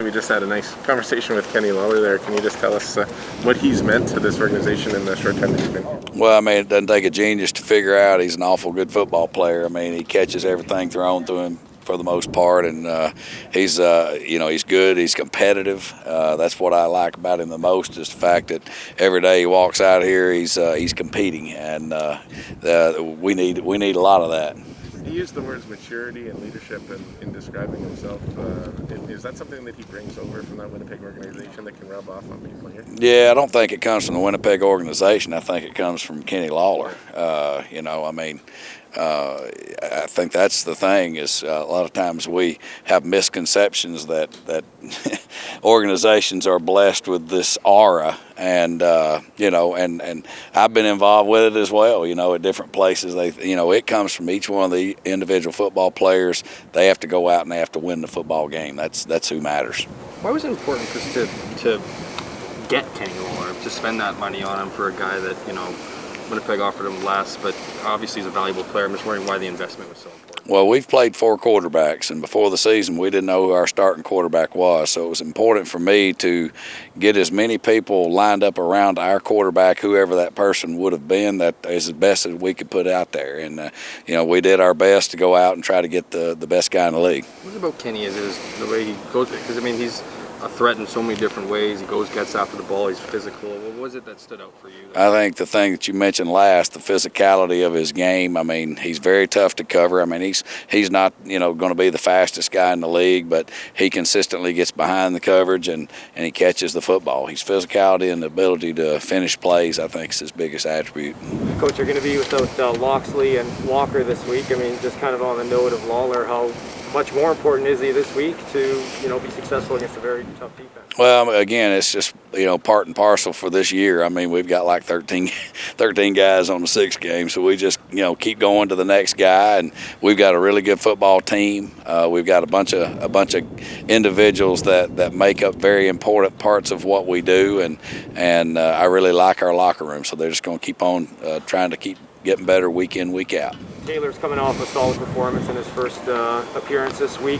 we just had a nice conversation with Kenny Lawler there. Can you just tell us what he's meant to this organization in the short time that he's been here? Well, I mean, it doesn't take a genius to figure out he's an awful good football player. I mean, he catches everything thrown to him for the most part, and he's good. He's competitive. That's what I like about him the most, is the fact that every day he walks out here, he's competing, and we need a lot of that. He used the words maturity and leadership in describing himself. Is that something that he brings over from that Winnipeg organization that can rub off on people here? Yeah, I don't think it comes from the Winnipeg organization. I think it comes from Kenny Lawler. I think that's the thing, is a lot of times we have misconceptions that organizations are blessed with this aura, and and I've been involved with it as well, at different places. It comes from each one of the individual football players. They have to go out and they have to win the football game. That's who matters. Why was it important for us to get Kenny Lawler, to spend that money on him for a guy that, Winnipeg offered him less, but obviously he's a valuable player? I'm just wondering why the investment was so important. Well, we've played 4 quarterbacks, and before the season we didn't know who our starting quarterback was, so it was important for me to get as many people lined up around our quarterback, whoever that person would have been, that is the best that we could put out there. And we did our best to go out and try to get the best guy in the league. What about Kenny? Is it the way he goes? Because he's a threat in so many different ways. He gets after the ball. He's physical. What was it that stood out for you? I think the thing that you mentioned last, the physicality of his game. I mean, he's very tough to cover. I mean, he's not going to be the fastest guy in the league, but he consistently gets behind the coverage and he catches the football. His physicality and the ability to finish plays, I think, is his biggest attribute. Coach, you're going to be without Loxley and Walker this week. I mean, just kind of on the note of Lawler, how much more important is he this week to be successful against a very tough defense? Well, again, it's just part and parcel for this year. I mean, we've got like 13 guys on the 6 game, so we just keep going to the next guy, and we've got a really good football team. We've got a bunch of individuals that make up very important parts of what we do, and I really like our locker room. So they're just going to keep on trying to keep getting better week in, week out. Taylor's coming off a solid performance in his first appearance this week.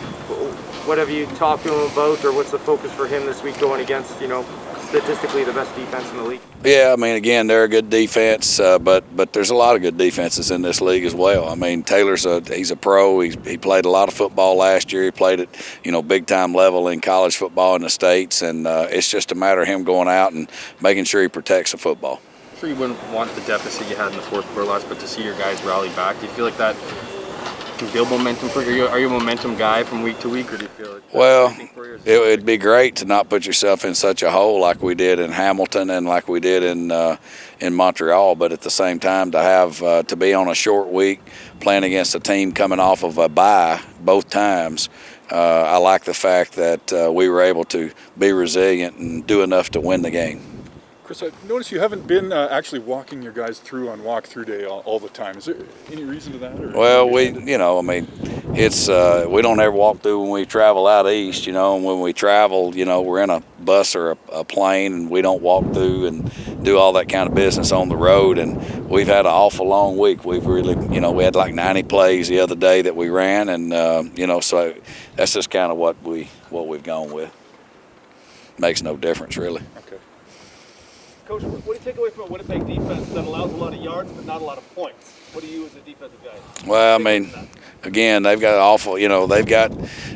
What have you talked to him about, or what's the focus for him this week going against, statistically the best defense in the league? Yeah, I mean, again, they're a good defense, but there's a lot of good defenses in this league as well. I mean, he's a pro. He played a lot of football last year. He played at big time level in college football in the States, and it's just a matter of him going out and making sure he protects the football. I'm sure you wouldn't want the deficit you had in the fourth quarter last, but to see your guys rally back, do you feel like that can build momentum for you? Are you a momentum guy from week to week, or do you feel like it'd be great to not put yourself in such a hole like we did in Hamilton and like we did in Montreal, but at the same time to have to be on a short week playing against a team coming off of a bye both times. I like the fact that we were able to be resilient and do enough to win the game. Chris, I noticed you haven't been actually walking your guys through on walkthrough day all the time. Is there any reason to that? Or well, it's we don't ever walk through when we travel out east, and when we travel, we're in a bus or a plane, and we don't walk through and do all that kind of business on the road. And we've had an awful long week. We've really, we had like 90 plays the other day that we ran, and so that's just kind of what we've gone with. Makes no difference really. Okay. Coach, what do you take away from a Winnipeg defense that allows a lot of yards but not a lot of points? What do you as a defensive guy? Well, I mean, again, they've got they've got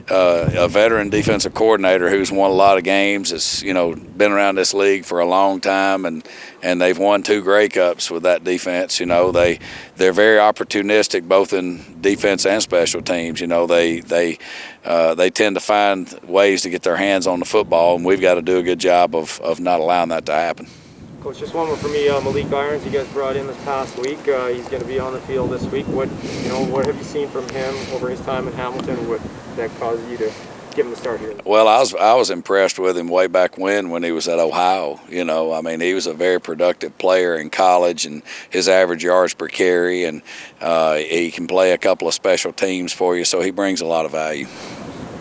a veteran defensive coordinator who's won a lot of games, has, been around this league for a long time, and they've won 2 Grey Cups with that defense. They're very opportunistic both in defense and special teams. They tend to find ways to get their hands on the football, and we've got to do a good job of not allowing that to happen. Coach, just one more for me. Malik Irons, you guys brought in this past week. He's going to be on the field this week. What have you seen from him over his time in Hamilton? What that caused you to give him the start here? Well, I was impressed with him way back when he was at Ohio. I mean, he was a very productive player in college, and his average yards per carry, and he can play a couple of special teams for you, so he brings a lot of value.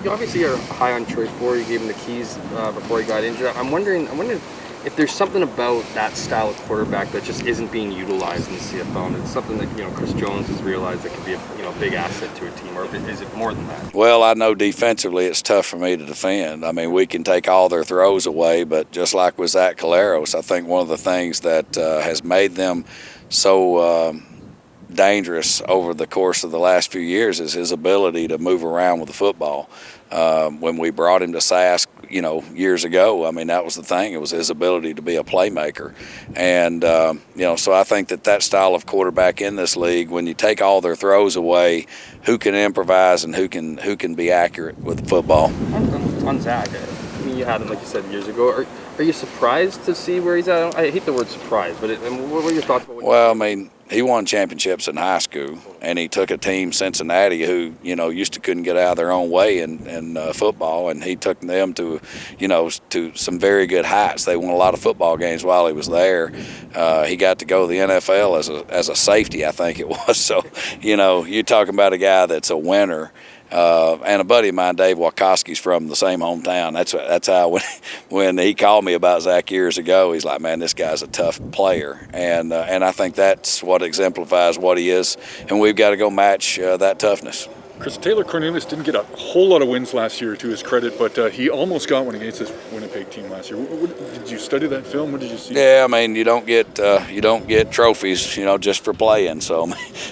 You obviously are high on Troy Ford. You gave him the keys before he got injured. I'm wondering if there's something about that style of quarterback that just isn't being utilized in the CFL, and it's something that Chris Jones has realized that could be a big asset to a team, or is it more than that? Well, I know defensively it's tough for me to defend. I mean, we can take all their throws away, but just like with Zach Caleros, I think one of the things that has made them so dangerous over the course of the last few years is his ability to move around with the football. When we brought him to Sask, years ago, I mean, that was the thing. It was his ability to be a playmaker. And, so I think that style of quarterback in this league, when you take all their throws away, who can improvise and who can be accurate with the football. On Zach, I mean, you had him, like you said, years ago. Are you surprised to see where he's at? I hate the word surprise, but what were your thoughts about Well, I mean, he won championships in high school, and he took a team, Cincinnati, who used to couldn't get out of their own way in football, and he took them to some very good heights. They won a lot of football games while he was there. He got to go to the NFL as a safety, I think it was. So you're talking about a guy that's a winner. And a buddy of mine, Dave Wakoski's from the same hometown. That's how when he called me about Zach years ago, he's like, man, this guy's a tough player, and I think that's what exemplifies what he is, and we've got to go match that toughness. Chris, Taylor Cornelius didn't get a whole lot of wins last year, to his credit, but he almost got one against this Winnipeg team last year. Did you study that film? What did you see? Yeah, I mean, you don't get trophies, just for playing. So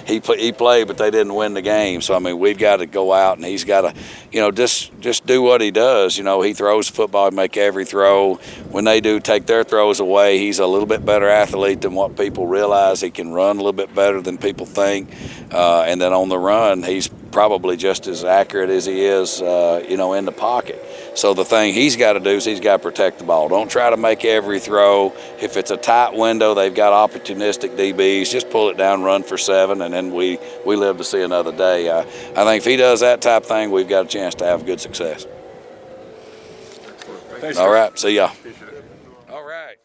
he played, but they didn't win the game. So I mean, we've got to go out, and he's got to, just do what he does. He throws the football, make every throw. When they do take their throws away, he's a little bit better athlete than what people realize. He can run a little bit better than people think, and then on the run, he's probably just as accurate as he is, in the pocket. So the thing he's got to do is he's got to protect the ball. Don't try to make every throw. If it's a tight window, they've got opportunistic DBs. Just pull it down, run for 7, and then we live to see another day. I think if he does that type of thing, we've got a chance to have good success. Thanks, All right, see ya. Appreciate it. All right.